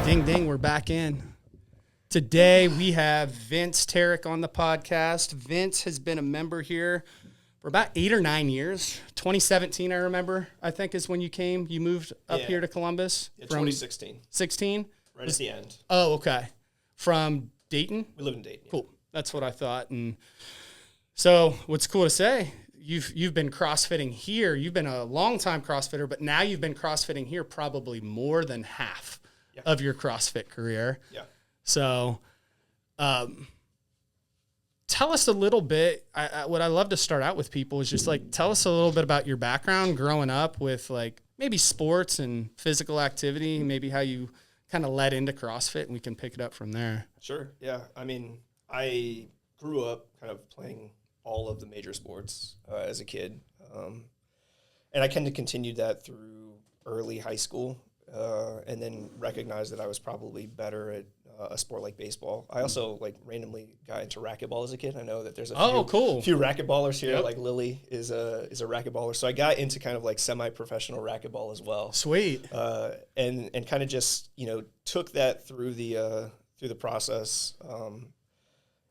Ding, ding, we're back in. Today, we have Vince Terek on the podcast. Vince has been a member here for about 8 or 9 years. 2017, I remember, I think is when you came. You moved up here to Columbus. Yeah, 2016. 16? Right at the end. Oh, okay. From Dayton? We live in Dayton. Cool. That's what I thought. And so what's cool to say, you've been CrossFitting here. You've been a long-time CrossFitter, but now you've been CrossFitting here probably more than half of your CrossFit career. Yeah. So tell us a little bit. What I love to start out with people is just like, tell us a little bit about your background growing up with like maybe sports and physical activity, maybe how you kind of led into CrossFit, and we can pick it up from there. Sure. Yeah. I mean, I grew up kind of playing all of the major sports as a kid. And I kind of continued that through early high school. And then recognized that I was probably better at a sport like baseball. I also like randomly got into racquetball as a kid. I know that there's a few racquetballers here. Like Lily is a racquetballer. So I got into kind of like semi-professional racquetball as well. Sweet. And kind of just, took that through the process.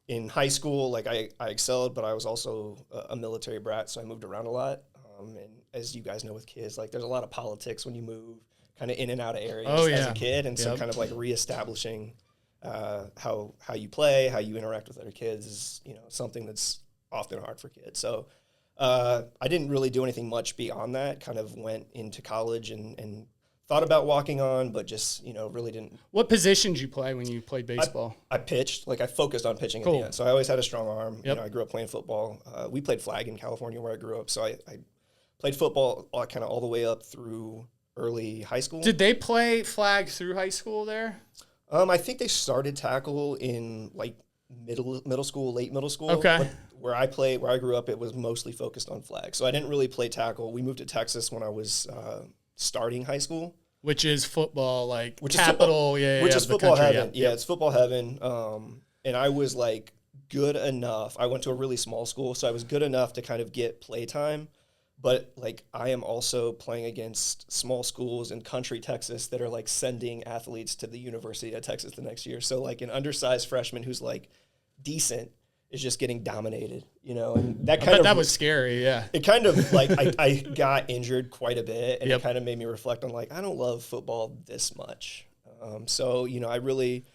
In high school, like I excelled, but I was also a military brat, so I moved around a lot. And as you guys know with kids, like there's a lot of politics when you move kind of in and out of areas as a kid. And so kind of like reestablishing how you play, how you interact with other kids is, something that's often hard for kids. So I didn't really do anything much beyond that, kind of went into college and thought about walking on, but just, really didn't. What position did you play when you played baseball? I pitched. Like I focused on pitching at the end. So I always had a strong arm. I grew up playing football. We played flag in California where I grew up. So I played football kind of all the way up through early high school. Did they play flag through high school there? I think they started tackle in like middle school, late middle school. Okay. But where I grew up, it was mostly focused on flag. So I didn't really play tackle. We moved to Texas when I was starting high school. Which is football, like which capital, which is football heaven. Yeah, it's football heaven. And I was like good enough. I went to a really small school, so I was good enough to kind of get play time. But like I am also playing against small schools in country Texas that are like sending athletes to the University of Texas the next year. So like an undersized freshman who's like decent is just getting dominated, and that was scary. Yeah. It kind of like, I got injured quite a bit, and it kind of made me reflect on like, I don't love football this much. So, I really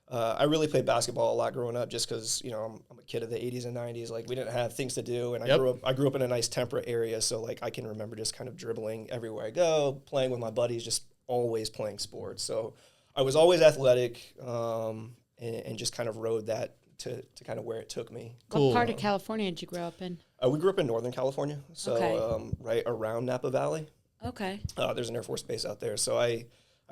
played basketball a lot growing up just because, I'm a kid of the 80s and 90s. Like we didn't have things to do. And I grew up in a nice temperate area. So like I can remember just kind of dribbling everywhere I go, playing with my buddies, just always playing sports. So I was always athletic and just kind of rode that to kind of where it took me. Cool. What part of California did you grow up in? We grew up in Northern California. So right around Napa Valley. Okay. There's an Air Force base out there. So I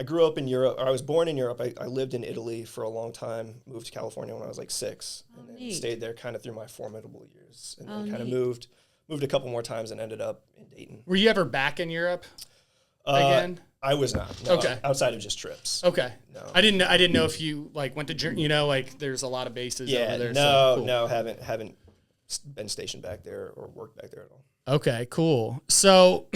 grew up in Europe, or I was born in Europe. I lived in Italy for a long time, moved to California when I was like 6, and then stayed there kind of through my formidable years. And then kind of moved a couple more times and ended up in Dayton. Were you ever back in Europe again? I was not. No, okay. Outside of just trips. Okay. No. I didn't know if you like went to, like there's a lot of bases over there. No, haven't been stationed back there or worked back there at all. Okay, cool. So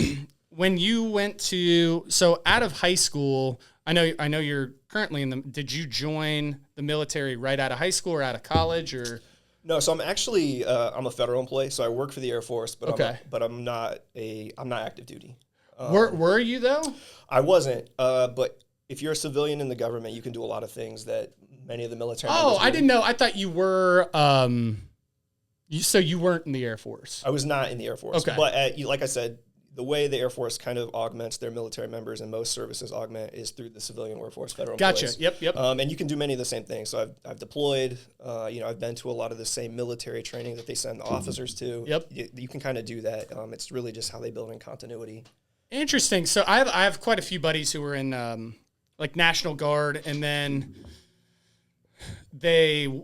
when you went out of high school, I know you're currently did you join the military right out of high school or out of college or? No, so I'm actually I'm a federal employee, so I work for the Air Force, but I'm not active duty. Were you though? I wasn't, but if you're a civilian in the government, you can do a lot of things that many of the military members do. I didn't know. I thought you were. So you weren't in the Air Force. I was not in the Air Force. Okay, but like I said, the way the Air Force kind of augments their military members and most services augment is through the civilian workforce, federal employees. Gotcha. Yep. And you can do many of the same things. So I've deployed. I've been to a lot of the same military training that they send the officers to. Yep. You can kind of do that. It's really just how they build in continuity. Interesting. So I have quite a few buddies who were in like National Guard, and then they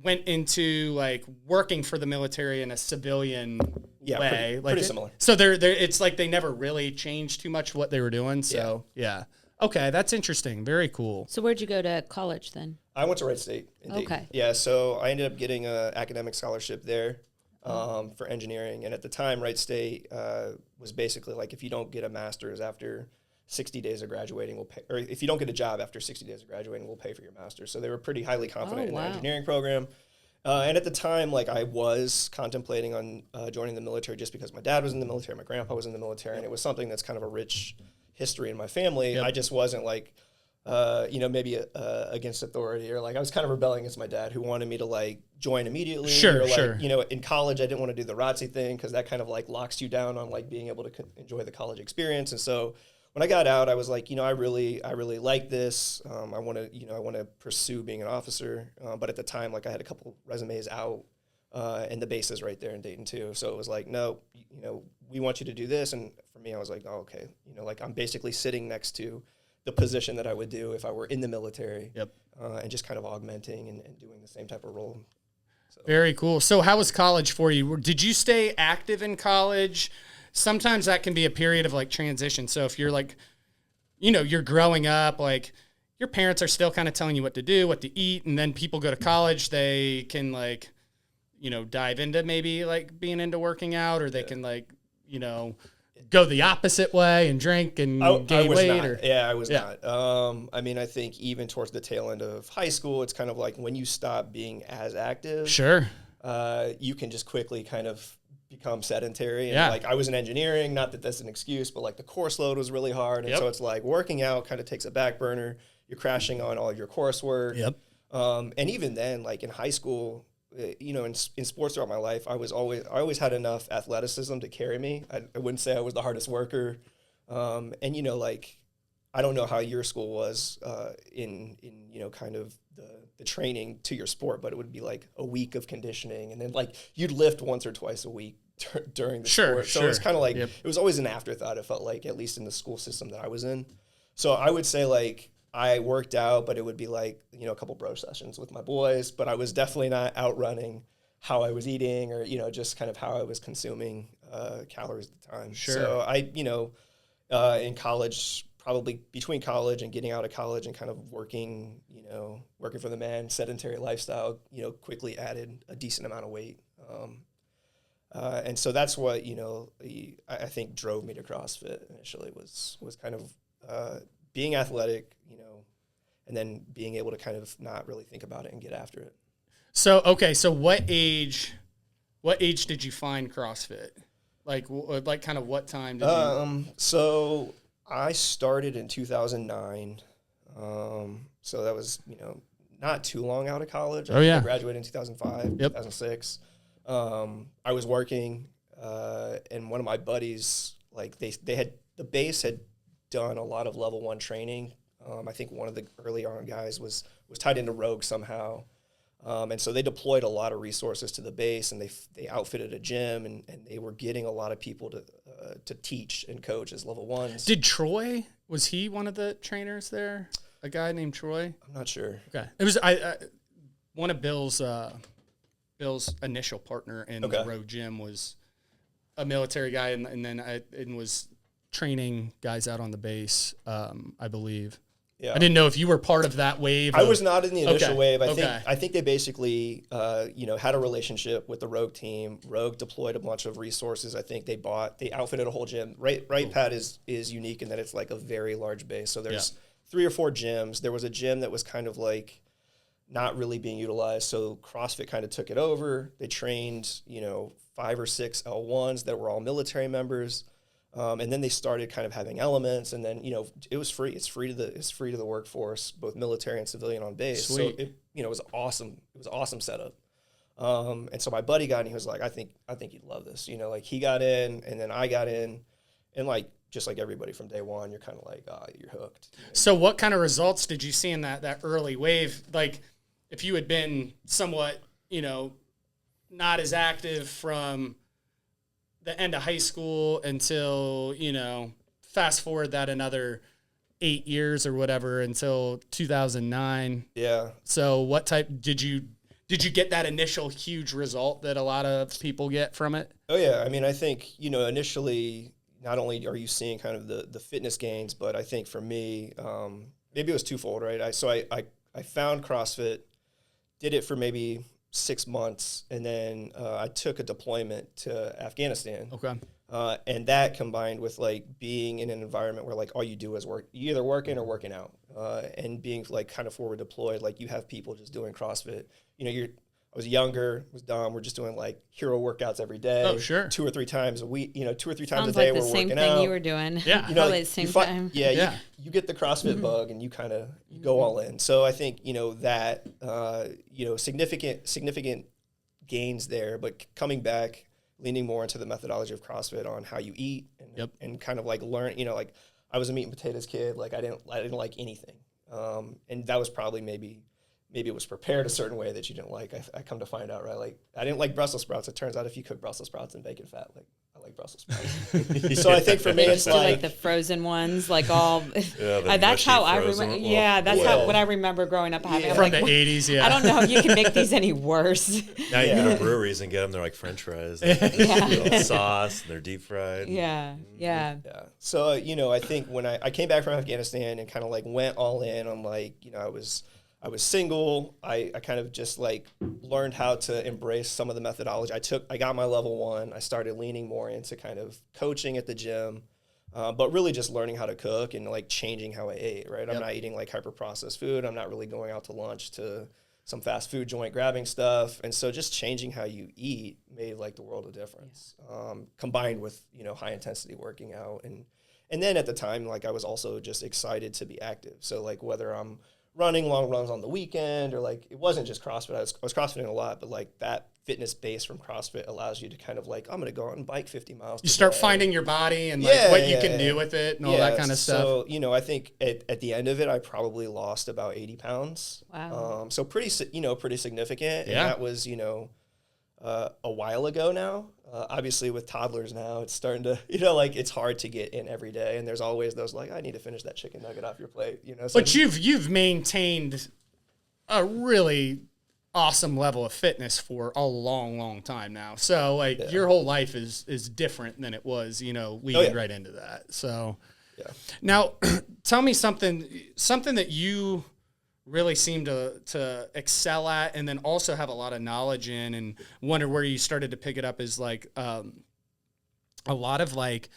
went into like working for the military in a civilian way. Pretty similar. So they're it's like they never really changed too much what they were doing. So yeah. Okay, that's interesting. Very cool. So where'd you go to college then? I went to Wright State. In Dayton. Okay. Yeah, so I ended up getting an academic scholarship there for engineering. And at the time, Wright State was basically like, if you don't get a master's after 60 days of graduating, we'll pay, or if you don't get a job after 60 days of graduating, we'll pay for your master's. So they were pretty highly confident in the engineering program. And at the time, like I was contemplating on joining the military just because my dad was in the military, my grandpa was in the military, and it was something that's kind of a rich history in my family. I just wasn't like, maybe against authority, or like I was kind of rebelling against my dad who wanted me to like join immediately. Sure, or like, sure. In college, I didn't want to do the ROTC thing because that kind of like locks you down on like being able to enjoy the college experience. And so when I got out, I was like, I really like this. I want to pursue being an officer. But at the time, like I had a couple resumes out, and the base is right there in Dayton too. So it was like, no, we want you to do this. And for me, I was like, oh, okay. Like I'm basically sitting next to the position that I would do if I were in the military. Yep. And just kind of augmenting and doing the same type of role. So. Very cool. So how was college for you? Did you stay active in college? Sometimes that can be a period of like transition. So if you're like, you're growing up, like your parents are still kind of telling you what to do, what to eat. And then people go to college, they can like, dive into maybe like being into working out, or they can like, go the opposite way and drink and gain weight. I was not. I think even towards the tail end of high school, it's kind of like when you stop being as active, sure, you can just quickly kind of become sedentary. And yeah. like I was in engineering, not that that's an excuse, but like the course load was really hard. And so it's like working out kind of takes a back burner. You're crashing on all of your coursework. Yep. And even then, like in high school, in sports throughout my life, I always had enough athleticism to carry me. I wouldn't say I was the hardest worker. Like, I don't know how your school was in kind of the training to your sport, but it would be like a week of conditioning, and then like you'd lift once or twice a week during the sport. So it was kind of like, it was always an afterthought, it felt like, at least in the school system that I was in. So I would say like I worked out, but it would be like, a couple bro sessions with my boys, but I was definitely not outrunning how I was eating or, just kind of how I was consuming calories at the time. Sure. So I, in college, probably between college and getting out of college and kind of working for the man, sedentary lifestyle, quickly added a decent amount of weight. And so that's what, I think drove me to CrossFit initially was kind of being athletic, and then being able to kind of not really think about it and get after it. So, okay. So what age did you find CrossFit? Like kind of what time did you? So I started in 2009. So that was, not too long out of college. I graduated in 2005, 2006. I was working, and one of my buddies, like the base had done a lot of level 1 training. I think one of the early on guys was tied into Rogue somehow. And so they deployed a lot of resources to the base, and they outfitted a gym, and they were getting a lot of people to teach and coach as level 1s. Did Troy, was he one of the trainers there? A guy named Troy? I'm not sure. Okay. It was one of Bill's initial partner in the Rogue gym was a military guy, and then was training guys out on the base, I believe. Yeah. I didn't know if you were part of that wave. I was not in the initial wave. I think they basically, had a relationship with the Rogue team. Rogue deployed a bunch of resources. I think they outfitted a whole gym. Right Pad is unique in that it's like a very large base. So there's 3 or 4 gyms. There was a gym that was kind of like not really being utilized. So CrossFit kind of took it over. They trained, 5 or 6 L-1s that were all military members. And then they started kind of having elements, and then it was free. It's free to the workforce, both military and civilian on base. Sweet. So it was awesome. It was an awesome setup. And so my buddy got in. He was like, I think you'd love this. Like he got in, and then I got in, and like just like everybody from day one, you're kind of like, you're hooked. So what kind of results did you see in that early wave? Like if you had been somewhat not as active from the end of high school until, fast forward that another 8 years or whatever until 2009. Yeah. So what type did you get that initial huge result that a lot of people get from it? Oh yeah. I mean, I think, initially, not only are you seeing kind of the fitness gains, but I think for me, maybe it was twofold, right? I found CrossFit, did it for maybe 6 months, and then I took a deployment to Afghanistan. Okay. And that combined with like being in an environment where like all you do is work, you either working or working out, and being like kind of forward deployed, like you have people just doing CrossFit. You know, I was younger, was dumb. We're just doing like hero workouts every day. Oh, sure. 2 or 3 times a week. You know, 2 or 3 times Sounds a day like the we're same working thing out. you were doing. Yeah. You know, Probably like, the same you time. Yeah. You get the CrossFit bug, and you kind of go all in. So I think that significant gains there, but coming back, leaning more into the methodology of CrossFit on how you eat and kind of like learn. You know, like I was a meat and potatoes kid. Like I didn't like anything, and that was probably maybe it was prepared a certain way that you didn't like. I come to find out, right? Like I didn't like Brussels sprouts. It turns out if you cook Brussels sprouts and bacon fat, like I like Brussels sprouts. So I think for me, They it's just do like the frozen ones, like all. That's how I remember. Yeah, that's what I remember growing up having. From the 80s, yeah. I don't know if you can make these any worse. Now you go to breweries and get them. They're like French fries, sauce, and they're deep fried. Yeah. So I think when I came back from Afghanistan and kind of like went all in, I'm like, I was single. I kind of just like learned how to embrace some of the methodology. I got my level 1. I started leaning more into kind of coaching at the gym, but really just learning how to cook and like changing how I ate, right? I'm not eating like hyper processed food. I'm not really going out to lunch to some fast food joint grabbing stuff. And so just changing how you eat made like the world of difference, combined with, high intensity working out. And then at the time, like I was also just excited to be active. So like whether I'm running long runs on the weekend or like, it wasn't just CrossFit. I was CrossFitting a lot, but like that fitness base from CrossFit allows you to kind of like, I'm going to go out and bike 50 miles. You start finding your body and like what you can do with it and all that kind of stuff. So, I think at the end of it, I probably lost about 80 pounds. Wow. So pretty significant. Yeah. And that was, a while ago now. Obviously with toddlers now, it's starting to, like it's hard to get in every day. And there's always those like, I need to finish that chicken nugget off your plate, So but you've maintained a really awesome level of fitness for a long time now. So like your whole life is different than it was, leading right into that. So now tell me something that you really seem to excel at and then also have a lot of knowledge in, and wonder where you started to pick it up is like a lot of like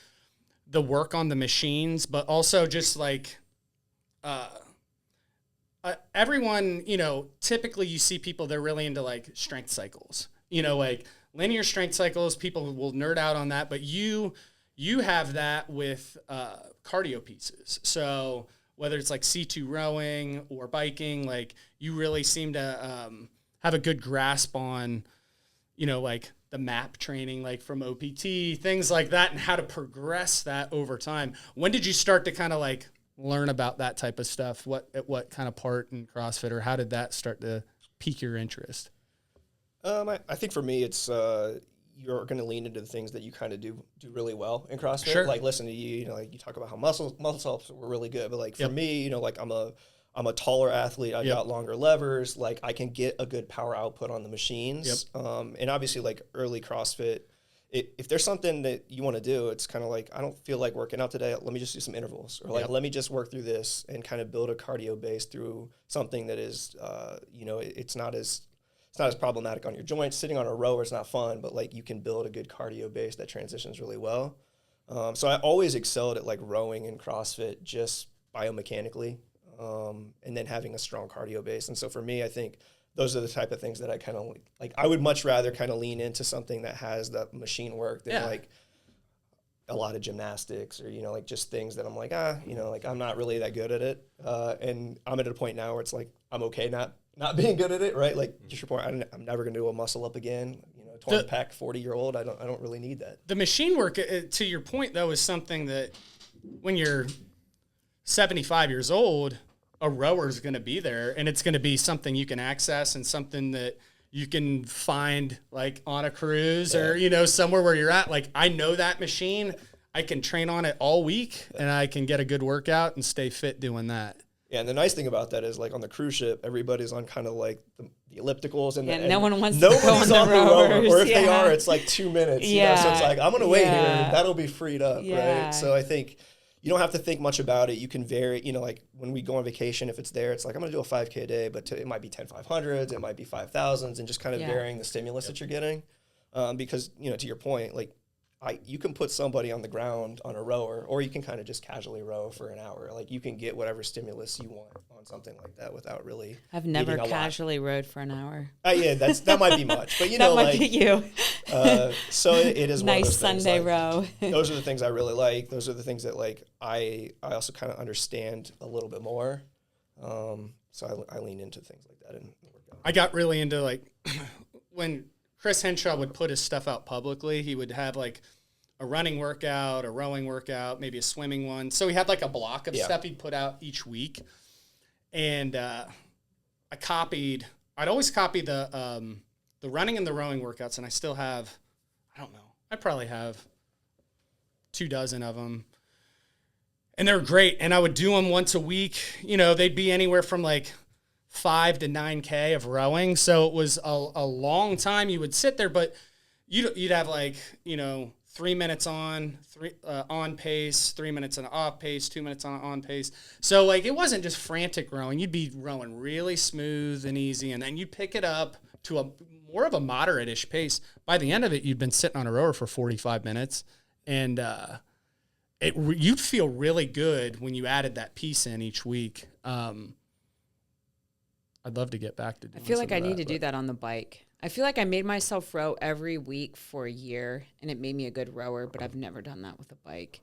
the work on the machines, but also just like everyone, typically you see people, they're really into like strength cycles, like linear strength cycles, people will nerd out on that, but you have that with cardio pieces. So whether it's like C2 rowing or biking, like you really seem to have a good grasp on, like the MAP training, like from OPT, things like that, and how to progress that over time. When did you start to kind of like learn about that type of stuff? What kind of part in CrossFit, or how did that start to pique your interest? I think for me, it's you're going to lean into the things that you kind of do really well in CrossFit. Sure. Like listen to you, like you talk about how muscle ups were really good, but like for me, like I'm a taller athlete. I've got longer levers. Like I can get a good power output on the machines. And obviously like early CrossFit, if there's something that you want to do, it's kind of like, I don't feel like working out today. Let me just do some intervals, or like, let me just work through this and kind of build a cardio base through something that is, it's not as problematic on your joints. Sitting on a rower is not fun, but like you can build a good cardio base that transitions really well. So I always excelled at like rowing and CrossFit just biomechanically, and then having a strong cardio base. And so for me, I think those are the type of things that I kind of like. I would much rather kind of lean into something that has the machine work than like a lot of gymnastics or, like just things that I'm like, like I'm not really that good at it. And I'm at a point now where it's like, I'm okay not being good at it, right? Like just your point, I'm never going to do a muscle up again. 20 pack 40-year-old, I don't really need that. The machine work, to your point though, is something that when you're 75 years old, a rower is going to be there, and it's going to be something you can access and something that you can find like on a cruise or, somewhere where you're at. Like I know that machine, I can train on it all week and I can get a good workout and stay fit doing that. Yeah, and the nice thing about that is like on the cruise ship, everybody's on kind of like ellipticals and, no one wants to go nobody's on the rower, or if yeah. they are, it's like 2 minutes. You know? So it's like, I'm going to wait here, and that'll be freed up, right? So I think you don't have to think much about it. You can vary, you know, like when we go on vacation, if it's there, it's like, I'm going to do a 5K a day, but it might be 10 500s, it might be 5,000s, and just kind of varying the stimulus that you're getting. Because, you know, to your point, like, you can put somebody on the ground on a rower, or you can kind of just casually row for an hour. Like, you can get whatever stimulus you want on something like that without really. I've never casually rowed for an hour. Yeah, that might be much, but you that know, might like be you. So it is nice one of those Sunday things, row. Those are the things I really like. Those are the things that like I also kind of understand a little bit more. So I lean into things like that and work out. I got really into like when Chris Henshaw would put his stuff out publicly, he would have like a running workout, a rowing workout, maybe a swimming one. So he had like a block of stuff he'd put out each week. And I'd always copy the running and the rowing workouts, and I still have, I don't know, I probably have 24 of them. And they're great. And I would do them once a week. You know, they'd be anywhere from like 5 to 9K of rowing. So it was a long time you would sit there, but you'd have like, you know, 3 minutes on pace, 3 minutes on off pace, 2 minutes on pace. So like it wasn't just frantic rowing. You'd be rowing really smooth and easy, and then you'd pick it up to a more of a moderate-ish pace. By the end of it, you'd been sitting on a rower for 45 minutes, and you'd feel really good when you added that piece in each week. I'd love to get back to doing I feel like I need to do that on the bike. I feel like I made myself row every week for a year, and it made me a good rower, but I've never done that with a bike.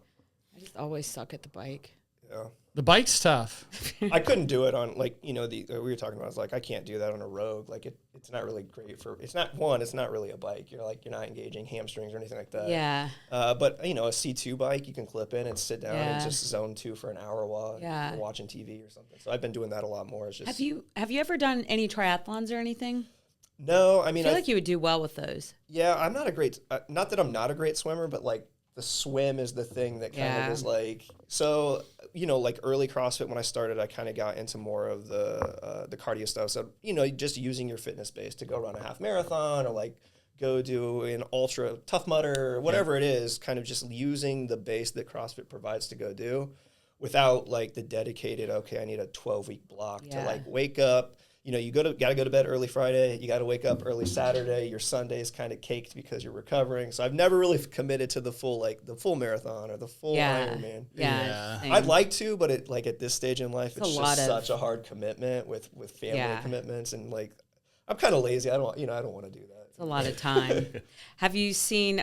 I just always suck at the bike. Yeah. The bike's tough. I couldn't do it on, like, you know, we were talking about, I was like, I can't do that on a Rogue. Like, it's not really great for, it's not really a bike. You're not engaging hamstrings or anything like that. Yeah. But, you know, a C2 bike, you can clip in and sit down and just zone 2 for an hour while you're watching TV or something. So I've been doing that a lot more. It's just, have you ever done any triathlons or anything? No, I mean, I feel like you would do well with those. Yeah, I'm not a great, not that I'm not a great swimmer, but like the swim is the thing that kind of is like, so, you know, like early CrossFit when I started, I kind of got into more of the cardio stuff. So, you know, just using your fitness base to go run a half marathon or like go do an ultra Tough Mudder or whatever it is, kind of just using the base that CrossFit provides to go do without like the dedicated, okay, I need a 12-week block to like wake up. You know, you got to go to bed early Friday. You got to wake up early Saturday. Your Sunday is kind of caked because you're recovering. So I've never really committed to the full marathon or the full Ironman. Yeah. I'd like to, but at this stage in life, it's just such a hard commitment with family commitments, and like I'm kind of lazy. I don't want to do that. It's a lot of time. Have you seen?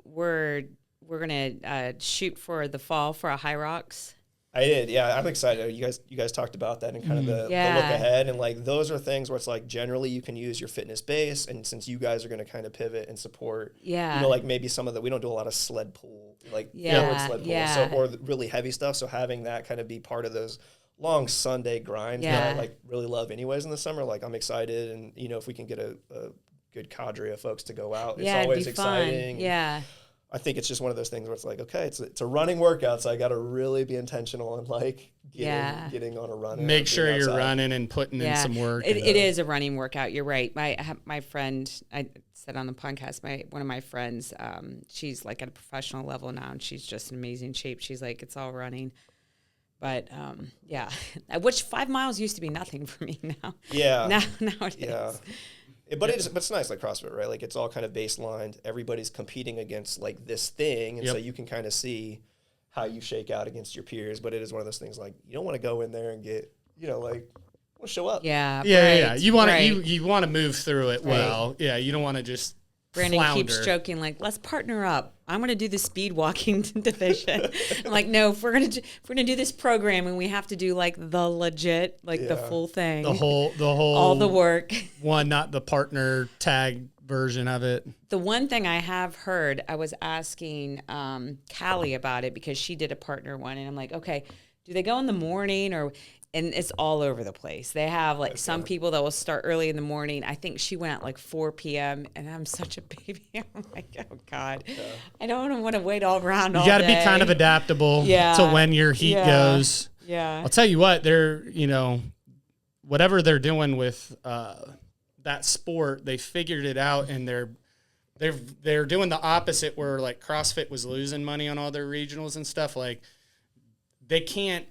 We're gonna shoot for the fall for a High Rocks. I did, yeah. I'm excited. You guys talked about that and kind of the look ahead, and like those are things where it's like generally you can use your fitness base, and since you guys are going to kind of pivot and support, you know, like maybe some of the, we don't do a lot of sled pull, like forward sled pull, so, or really heavy stuff. So having that kind of be part of those long Sunday grinds that I like really love anyways in the summer, like I'm excited, and you know if we can get a good cadre of folks to go out, it's always exciting. Yeah. I think it's just one of those things where it's like, okay, it's a running workout, so I got to really be intentional and like getting on a run. Make sure you're running and putting in some work. It is a running workout. You're right. My friend, I said on the podcast, one of my friends, she's like at a professional level now, and she's just in amazing shape. She's like, it's all running. But which 5 miles used to be nothing for me now. Yeah. Now it is. But it's nice like CrossFit, right? Like it's all kind of baselined. Everybody's competing against like this thing, and so you can kind of see how you shake out against your peers. But it is one of those things like you don't want to go in there and get, you know, like we'll show up. Yeah. You want to you want to move through it well. Yeah, you don't want to just. Brandon flounder. Keeps joking like, let's partner up. I'm going to do the speed walking division. I'm like, no, if we're going to do this programming, we have to do like the legit, like the full thing. The whole all the work. One, not the partner tag version of it. The one thing I have heard, I was asking Callie about it because she did a partner one, and I'm like, okay, do they go in the morning or? And it's all over the place. They have like some people that will start early in the morning. I think she went at like 4 p.m. and I'm such a baby. I'm like, oh God, I don't want to wait all around all day. You got to be kind of adaptable to when your heat goes. Yeah. I'll tell you what, they're, you know, whatever they're doing with that sport, they figured it out, and they're doing the opposite where like CrossFit was losing money on all their regionals and stuff. Like they can't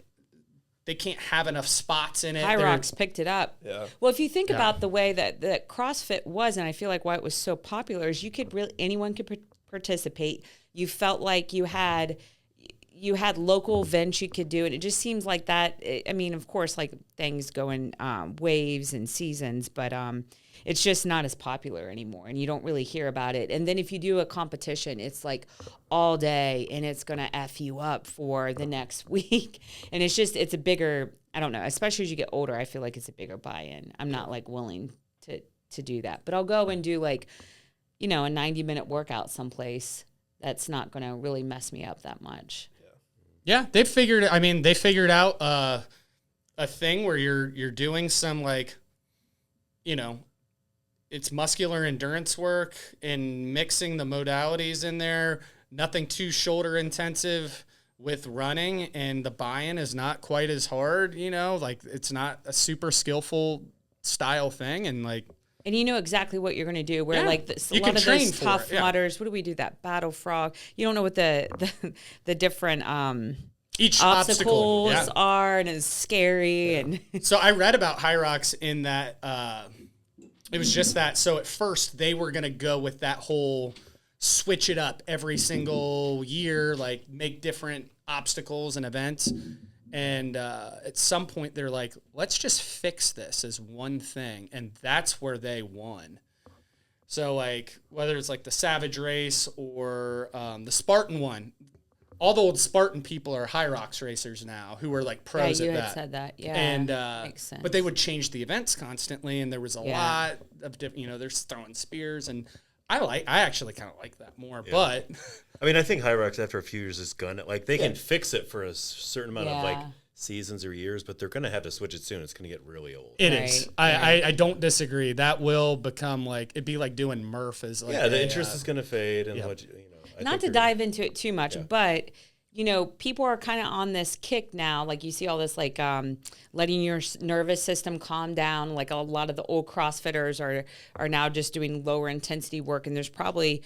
have enough spots in it. High Rocks picked it up. Yeah. Well, if you think about the way that CrossFit was, and I feel like why it was so popular, is anyone could participate. You felt like you had local events you could do, and it just seems like that. I mean, of course, like things go in waves and seasons, but it's just not as popular anymore, and you don't really hear about it. And then if you do a competition, it's like all day, and it's going to F you up for the next week. And it's a bigger, I don't know, especially as you get older, I feel like it's a bigger buy-in. I'm not like willing to do that. But I'll go and do like, a 90-minute workout someplace that's not going to really mess me up that much. Yeah, they figured out a thing where you're doing some like, it's muscular endurance work and mixing the modalities in there. Nothing too shoulder intensive with running, and the buy-in is not quite as hard. Like it's not a super skillful style thing, and like. And you know exactly what you're going to do. Where like a lot of those tough mudders, what do we do? That battle frog. You don't know what the different each obstacles are, and it's scary. Yeah. And so I read about High Rocks in that it was just that. So at first they were going to go with that whole switch it up every single year, like make different obstacles and events. And at some point they're like, let's just fix this as one thing. And that's where they won. So like whether it's like the Savage Race or the Spartan one, all the old Spartan people are High Rocks racers now who are like pros at that. Yeah, you had said that. Yeah, and makes sense. But they would change the events constantly, and there was a lot of different. They're throwing spears, and I actually kind of like that more. Yeah. But I mean, I think High Rocks after a few years is gonna they can fix it for a certain amount of like seasons or years, but they're gonna have to switch it soon. It's gonna get really old. It is. I don't disagree. That will become like it'd be like doing Murph is like the interest is gonna fade, and not to dive into it too much, but people are kind of on this kick now. Like you see all this, like letting your nervous system calm down. Like a lot of the old CrossFitters are now just doing lower intensity work, and there's probably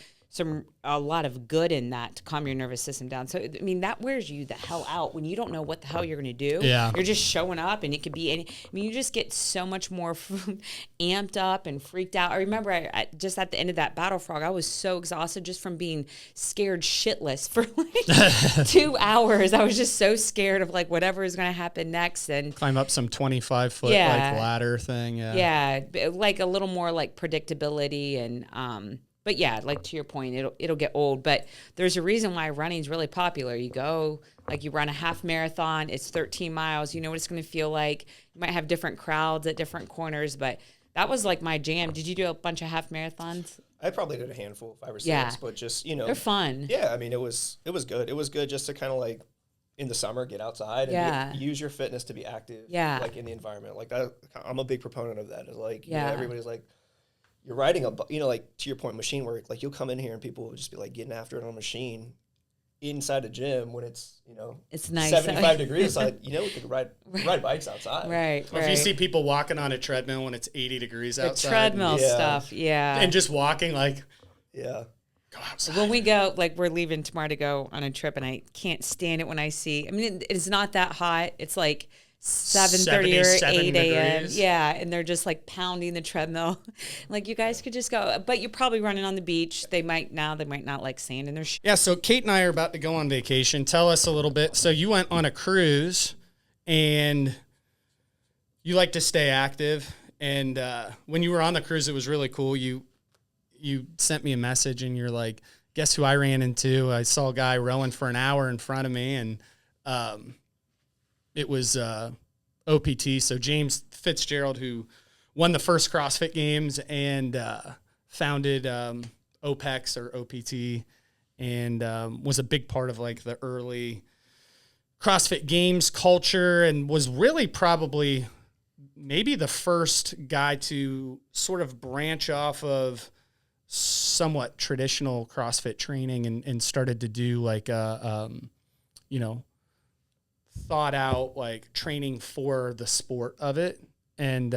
a lot of good in that to calm your nervous system down. So I mean that wears you the hell out when you don't know what the hell you're going to do. Yeah, you're just showing up, and it could be you just get so much more amped up and freaked out. I remember I just at the end of that Battle Frog, I was so exhausted just from being scared shitless for like 2 hours. I was just so scared of like whatever is going to happen next, and climb up some 25-foot like ladder thing. Yeah, like a little more like predictability and But yeah, like to your point, it'll get old. But there's a reason why running is really popular. You go, like you run a half marathon, it's 13 miles. You know what it's going to feel like. You might have different crowds at different corners, but that was like my jam. Did you do a bunch of half marathons? I probably did a handful, 5 or 6, but just, they're fun. Yeah, I mean, it was good. It was good just to kind of like in the summer get outside and use your fitness to be active, like in the environment. Like that, I'm a big proponent of that. Is like, everybody's like, you're riding like to your point, machine work. Like you'll come in here and people will just be like getting after it on a machine inside a gym when it's it's nice 75 degrees. Like we could ride bikes outside. Right. Or if you see people walking on a treadmill when it's 80 degrees outside, the treadmill stuff, and just walking like go outside. When we go, like we're leaving tomorrow to go on a trip, and I can't stand it when I see. I mean, it's not that hot. It's like 7:30 or 8 a.m. Yeah, and they're just like pounding the treadmill. Like you guys could just go, but you're probably running on the beach. They might not like sand in their shoes. Yeah, so Kate and I are about to go on vacation. Tell us a little bit. So you went on a cruise, and you like to stay active. And when you were on the cruise, it was really cool. You sent me a message, and you're like, guess who I ran into? I saw a guy rowing for an hour in front of me, and it was OPT, so James Fitzgerald, who won the first CrossFit Games and founded OPEX or OPT, and was a big part of like the early CrossFit Games culture, and was really probably maybe the first guy to sort of branch off of somewhat traditional CrossFit training and started to do like thought out like training for the sport of it. And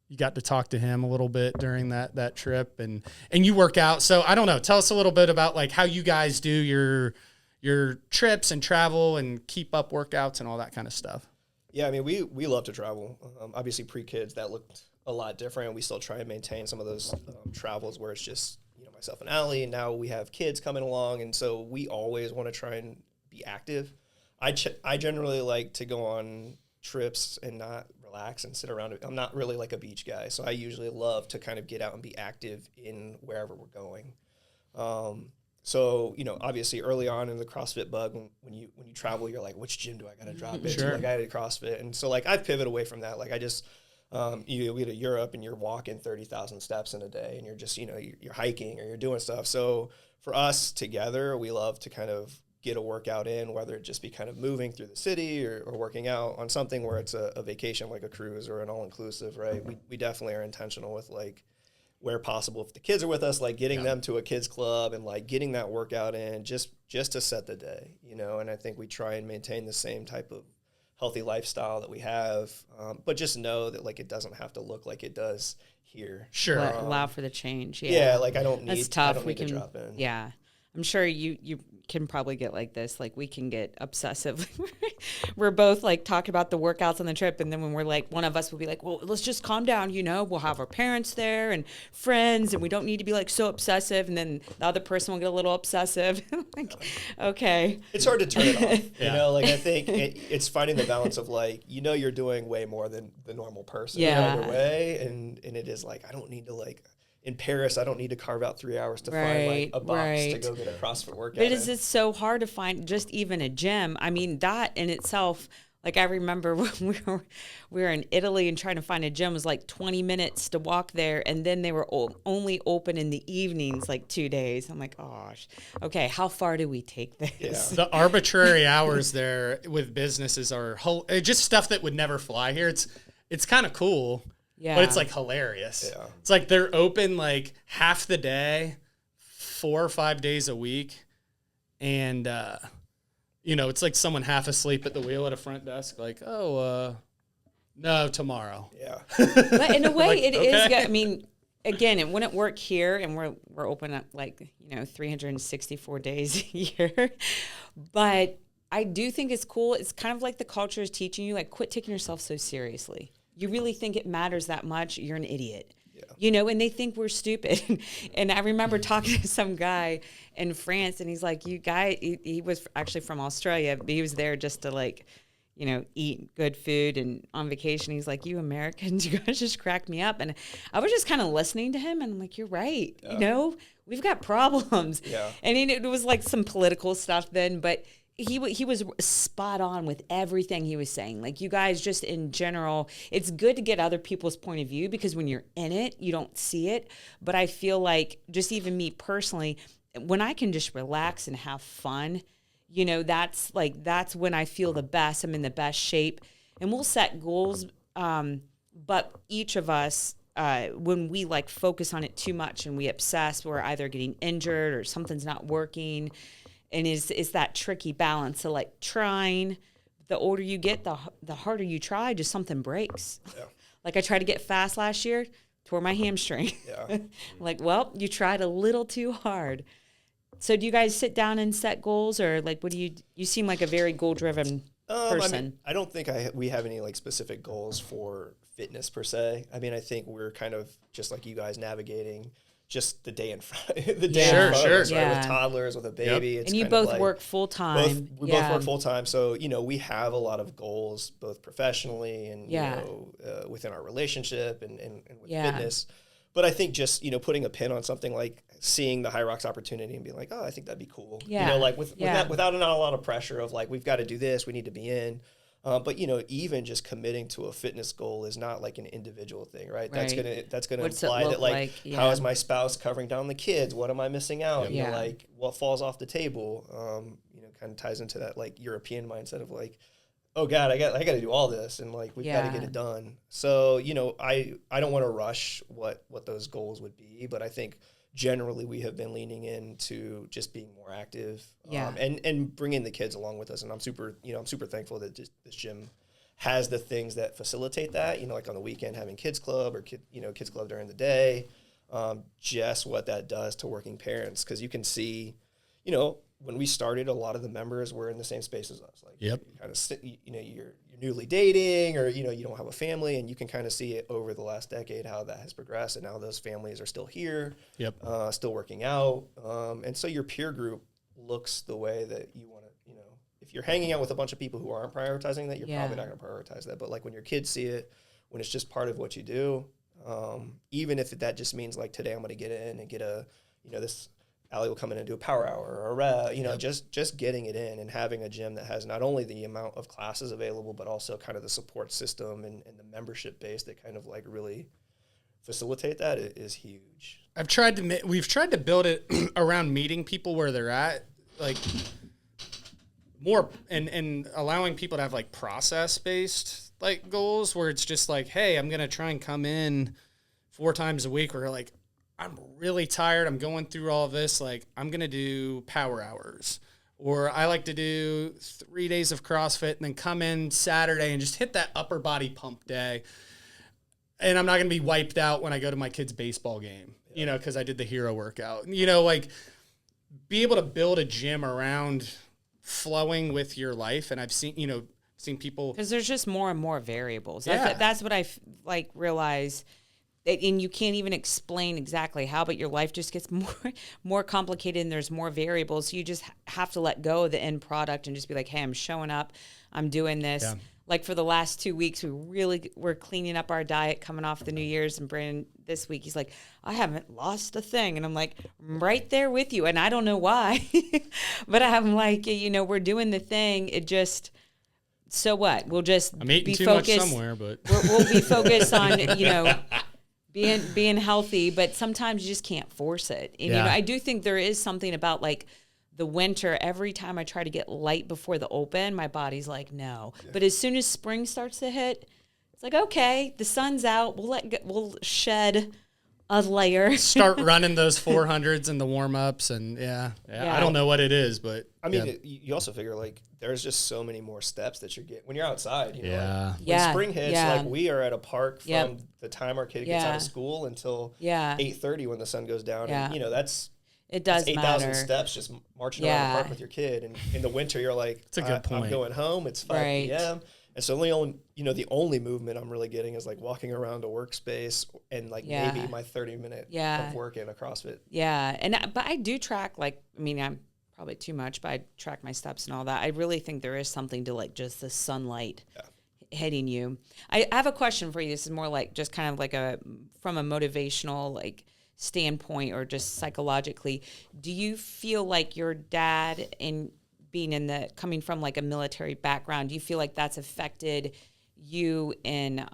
you got to talk to him a little bit during that trip, and you work out. So I don't know. Tell us a little bit about like how you guys do your trips and travel and keep up workouts and all that kind of stuff. Yeah, I mean, we love to travel. Obviously, pre-kids, that looked a lot different. We still try and maintain some of those travels where it's just, myself and Allie, and now we have kids coming along, and so we always want to try and be active. I generally like to go on trips and not relax and sit around. I'm not really like a beach guy, so I usually love to kind of get out and be active in wherever we're going. So, obviously early on in the CrossFit bug, when you travel, you're like, which gym do I got to drop into? Sure. Like I did CrossFit. And so like I've pivoted away from that. Like I just, you go to Europe and you're walking 30,000 steps in a day and you're just, you're hiking or you're doing stuff. So for us together, we love to kind of get a workout in, whether it just be kind of moving through the city or working out on something where it's a vacation, like a cruise or an all-inclusive, right? We definitely are intentional with like, where possible, if the kids are with us, like getting them to a kids club and like getting that workout in just to set the day, and I think we try and maintain the same type of healthy lifestyle that we have, but just know that like it doesn't have to look like it does here. Sure. Allow for the change. Yeah, like I don't need, That's tough. I don't need to drop in. Yeah. I'm sure you can probably get like this. Like we can get obsessive. We're both like talking about the workouts on the trip. And then when we're like, one of us will be like, well, let's just calm down. We'll have our parents there and friends and we don't need to be like so obsessive. And then the other person will get a little obsessive. Like, okay. It's hard to turn it off. Like I think it's finding the balance of like, you're doing way more than the normal person either way. And it is like, I don't need to like, in Paris, I don't need to carve out 3 hours to find like a box to go get a CrossFit workout. But it's so hard to find just even a gym. I mean, that in itself, like I remember when we were in Italy and trying to find a gym, it was like 20 minutes to walk there. And then they were only open in the evenings, like 2 days. I'm like, gosh, okay, how far do we take this? Yeah. The arbitrary hours there with businesses are just stuff that would never fly here. It's kind of cool. Yeah. But it's like hilarious. Yeah. It's like they're open like half the day, 4 or 5 days a week. And, it's like someone half asleep at the wheel at a front desk, like, no, tomorrow. Yeah. But in a way, Like, it okay. is good. I mean, again, it wouldn't work here, and we're open up like 364 days a year. But I do think it's cool. It's kind of like the culture is teaching you, like, quit taking yourself so seriously. You really think it matters that much? You're an idiot. Yeah. And they think we're stupid. And I remember talking to some guy in France, and he's like, you guy, he was actually from Australia, but he was there just to like, eat good food and on vacation. He's like, you Americans, you guys just crack me up. And I was just kind of listening to him, and I'm like, you're right. Yeah. We've got problems. Yeah. And it was like some political stuff then, but he was spot on with everything he was saying. Like, you guys, just in general, it's good to get other people's point of view, because when you're in it, you don't see it. But I feel like, just even me personally, when I can just relax and have fun, that's when I feel the best. I'm in the best shape. And we'll set goals, but each of us, when we like focus on it too much and we obsess, we're either getting injured or something's not working. And is that tricky balance. So like trying, the older you get, the harder you try, just something breaks. Yeah. Like I tried to get fast last year, tore my hamstring. Yeah. Like, well, you tried a little too hard. So do you guys sit down and set goals, or like, what do you seem like a very goal-driven person? I mean, I don't think we have any like specific goals for fitness per se. I mean, I think we're kind of just like you guys, navigating just the day in front, the day in front of us, right? With toddlers, with a baby. Yep. It's and you kind both of like, work full time. We both work full time, so we have a lot of goals, both professionally and within our relationship and with fitness. But I think just putting a pin on something, like seeing the High Rocks opportunity and being like, oh, I think that'd be cool. Like without not a lot of pressure of like, we've got to do this, we need to be in. But even just committing to a fitness goal is not like an individual thing, right? That's gonna imply that like how is my spouse covering down the kids? What am I missing out? Like what falls off the table? Kind of ties into that like European mindset of like, oh God, I got to do all this, and like we've got to get it done. So I don't want to rush what those goals would be, but I think generally we have been leaning into just being more active, and bringing the kids along with us. And I'm super thankful that this gym has the things that facilitate that, like on the weekend having kids club or kids club during the day, just what that does to working parents. Because you can see, when we started, a lot of the members were in the same space as us. Like, Yep. you kind of, you're newly dating, or, you don't have a family, and you can kind of see it over the last decade, how that has progressed. And now those families are still here, Yep. Still working out. And so your peer group looks the way that you want to, if you're hanging out with a bunch of people who aren't prioritizing that, you're probably not going to prioritize that. But like when your kids see it, when it's just part of what you do, even if that just means like today I'm going to get in and get this Allie will come in and do a power hour or a rep, just getting it in and having a gym that has not only the amount of classes available, but also kind of the support system and the membership base that kind of like really facilitate that is huge. We've tried to build it around meeting people where they're at, like more and allowing people to have like process-based like goals where it's just like, hey, I'm going to try and come in 4 times a week where like, I'm really tired. I'm going through all of this. Like, I'm going to do power hours. Or I like to do 3 days of CrossFit and then come in Saturday and just hit that upper body pump day. And I'm not going to be wiped out when I go to my kid's baseball game, because I did the hero workout. Like, be able to build a gym around flowing with your life. And I've seen people. Because there's just more and more variables. Yeah. That's what I realize. And you can't even explain exactly how, but your life just gets more complicated and there's more variables. So you just have to let go of the end product and just be like, hey, I'm showing up. I'm doing this. Yeah. Like for the last 2 weeks, we're cleaning up our diet coming off the New Year's. And Brandon this week, he's like, I haven't lost a thing. And I'm like, I'm right there with you. And I don't know why, but I'm like, we're doing the thing. It just, so what? We'll just I'm eating be too focused much somewhere, but we'll be focused on, being healthy, but sometimes you just can't force it. And, I do think there is something about like the winter. Every time I try to get light before the open, my body's like, no. Yeah. But as soon as spring starts to hit, it's like, okay, the sun's out. We'll shed a layer. Start running those 400s and the warm-ups. And I don't know what it is, but I mean, you also figure like there's just so many more steps that you're getting when you're outside. Yeah. Like, when spring hits, like we are at a park from the time our kid gets out of school until 8:30 when the sun goes down. Yeah. And, that's it does 8,000 steps just marching around the park with your kid. And in the winter, you're like, it's a good point. I'm going home. It's 5 p.m. And so the only movement I'm really getting is like walking around a workspace and like maybe my 30-minute of work in a CrossFit. Yeah. But I do track, I'm probably too much, but I track my steps and all that. I really think there is something to like just the sunlight hitting you. I have a question for you. This is more like just kind of like from a motivational like standpoint or just psychologically. Do you feel like your dad and being coming from like a military background, do you feel like that's affected you in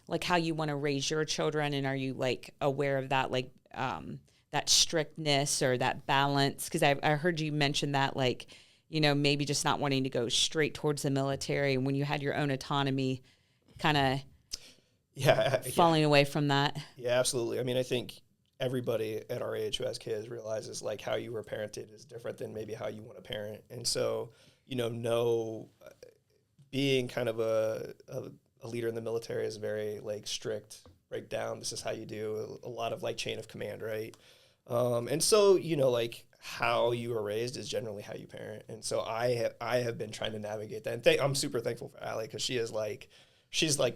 like how you want to raise your children? And are you like aware of that, like that strictness or that balance? Because I heard you mention that, like, maybe just not wanting to go straight towards the military, and when you had your own autonomy, kind of falling away from that. Yeah, absolutely. I mean, I think everybody at our age who has kids realizes like how you were parented is different than maybe how you want to parent. And so, being kind of a leader in the military is very like strict, break down, this is how you do, a lot of like chain of command, right? And so, like how you were raised is generally how you parent. And so I have been trying to navigate that. And I'm super thankful for Allie because she's like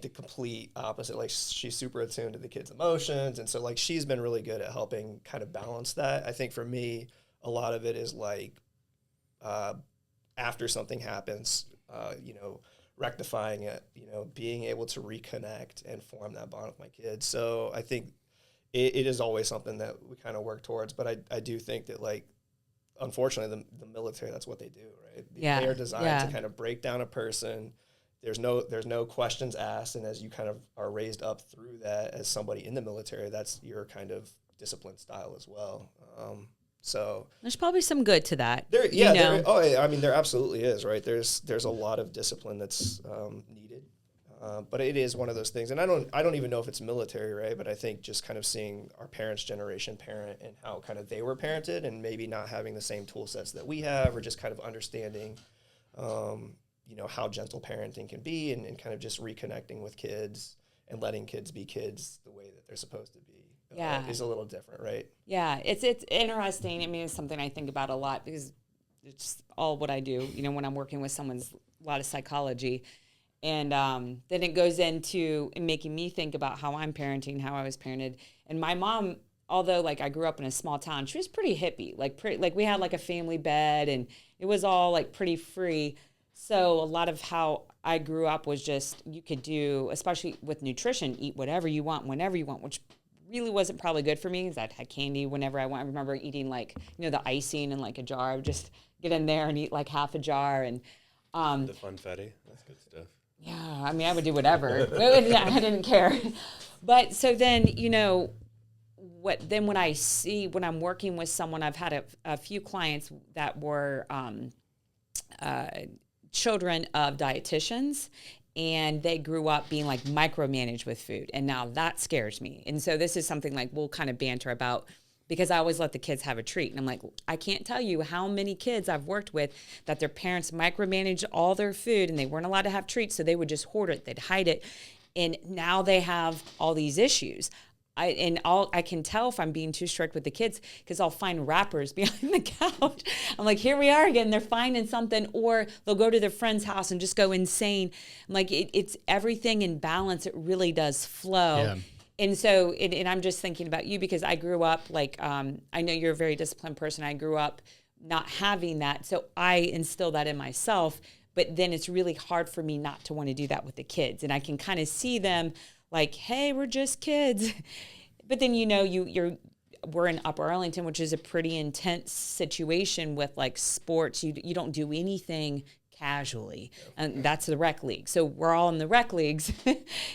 the complete opposite. Like she's super attuned to the kids' emotions. And so like she's been really good at helping kind of balance that. I think for me, a lot of it is like after something happens, rectifying it, being able to reconnect and form that bond with my kids. So I think it is always something that we kind of work towards. But I do think that like, unfortunately, the military, that's what they do, right? Yeah. They are designed to kind of break down a person. There's no questions asked, and as you kind of are raised up through that as somebody in the military, that's your kind of discipline style as well. So there's probably some good to that. There absolutely is, right? There's a lot of discipline that's needed, but it is one of those things, and I don't even know if it's military, right? But I think just kind of seeing our parents' generation parent and how kind of they were parented, and maybe not having the same tool sets that we have, or just kind of understanding. you know, how gentle parenting can be, and kind of just reconnecting with kids and letting kids be kids the way that they're supposed to be. Is a little different, right? Yeah, it's interesting. I mean, it's something I think about a lot because it's all what I do. You know, when I'm working with someone's a lot of psychology, and then it goes into making me think about how I'm parenting, how I was parented. And my mom, although like I grew up in a small town, she was pretty hippie. Like we had like a family bed, and it was all like pretty free. So a lot of how I grew up was just you could do, especially with nutrition, eat whatever you want, whenever you want, which really wasn't probably good for me because I had candy whenever I went. I remember eating like, you know, the icing in like a jar. I would just get in there and eat like half a jar. And the funfetti, that's good stuff. yeah, I mean, I would do whatever. I didn't care. But so then, you know, when I'm working with someone, I've had a few clients that were children of dietitians, and they grew up being like micromanaged with food. And now that scares me. And so this is something like we'll kind of banter about because I always let the kids have a treat. And I'm like, I can't tell you how many kids I've worked with that their parents micromanaged all their food and they weren't allowed to have treats. So they would just hoard it. They'd hide it. And now they have all these issues. I can tell if I'm being too strict with the kids because I'll find wrappers behind the couch. I'm like, here we are again. They're finding something, or they'll go to their friend's house and just go insane. I'm like, it's everything in balance. It really does flow. Yeah. And so, and I'm just thinking about you because I grew up like, I know you're a very disciplined person. I grew up not having that. So I instill that in myself, but then it's really hard for me not to want to do that with the kids. And I can kind of see them like, hey, we're just kids. But then, you know, we're in Upper Arlington, which is a pretty intense situation with like sports. You don't do anything casually, and that's the rec league. So we're all in the rec leagues,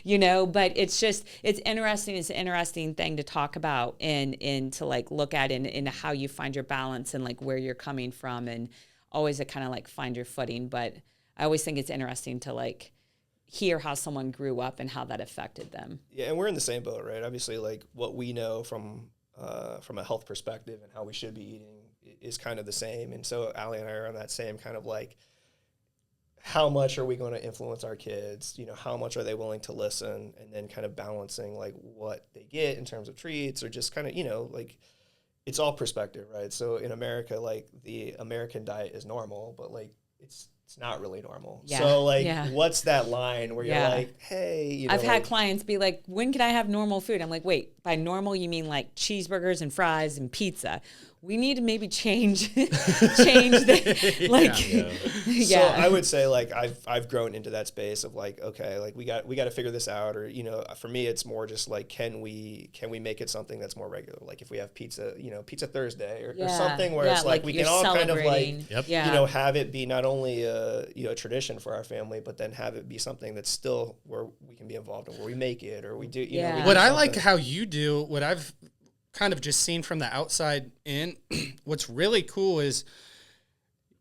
you know, but it's interesting. It's an interesting thing to talk about and to like look at in how you find your balance and like where you're coming from, and always to kind of like find your footing. But I always think it's interesting to like hear how someone grew up and how that affected them. Yeah, and we're in the same boat, right? Obviously, like what we know from a health perspective and how we should be eating is kind of the same. And so Allie and I are on that same kind of like, how much are we going to influence our kids? You know, how much are they willing to listen? And then kind of balancing like what they get in terms of treats, or just kind of, you know, like it's all perspective, right? So in America, like the American diet is normal, but like it's not really normal. Yeah. So like, what's that line where you're like, hey, you know, I've had clients be like, when can I have normal food? I'm like, wait, by normal, you mean like cheeseburgers and fries and pizza. We need to maybe change the, like, So I would say like, I've grown into that space of like, okay, like we got to figure this out. Or, you know, for me, it's more just like, can we make it something that's more regular? Like if we have pizza, you know, pizza Thursday or something where it's like we can all kind of like, you know, have it be not only you know, a tradition for our family, but then have it be something that's still where we can be involved in, where we make it, or we do, you know. What I like how you do, what I've kind of just seen from the outside in, what's really cool is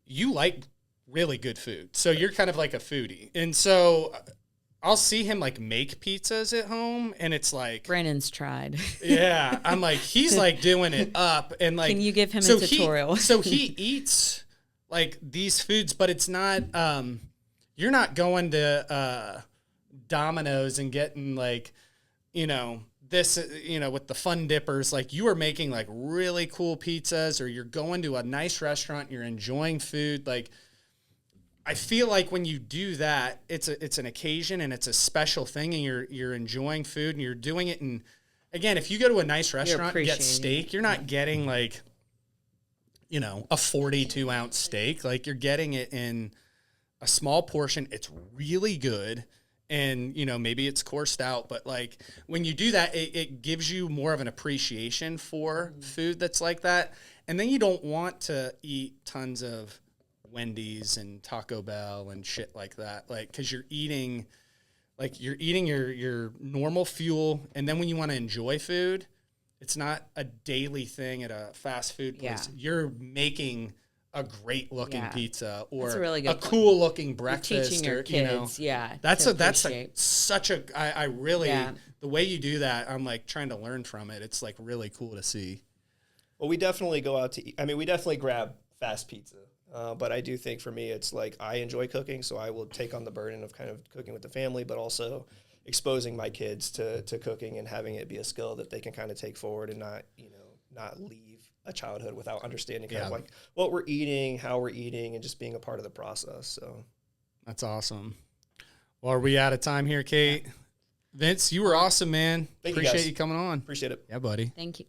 you like really good food. So you're kind of like a foodie. And so I'll see him like make pizzas at home, and it's like Brennan's tried. Yeah. I'm like, he's like doing it up, and like, can you give him a tutorial? So he eats like these foods, but it's not, you're not going to Domino's and getting like, you know, this, you know, with the fun dippers, like you are making like really cool pizzas, or you're going to a nice restaurant, you're enjoying food. Like, I feel like when you do that, it's an occasion and it's a special thing, and you're enjoying food and you're doing it. And again, if you go to a nice restaurant and get steak, you're not getting like, you know, a 42 ounce steak. Like you're getting it in a small portion. It's really good. And, you know, maybe it's coursed out, but like when you do that, it gives you more of an appreciation for food that's like that. And then you don't want to eat tons of Wendy's and Taco Bell and shit like that. Like, cause you're eating your normal fuel. And then when you want to enjoy food, it's not a daily thing at a fast food place. You're making a great looking pizza, or a cool looking breakfast. You're teaching your kids, you know, that's such a, I really, the way you do that, I'm like trying to learn from it. It's like really cool to see. Well, we definitely go out to eat. I mean, we definitely grab fast pizza But I do think for me, it's like I enjoy cooking, so I will take on the burden of kind of cooking with the family, but also exposing my kids to cooking and having it be a skill that they can kind of take forward and not leave a childhood without understanding kind of like what we're eating, how we're eating, and just being a part of the process. So That's awesome. Well, are we out of time here, Kate? Vince, you were awesome, man. Thank you, Appreciate guys. you coming on. Appreciate it. Yeah, buddy. Thank you.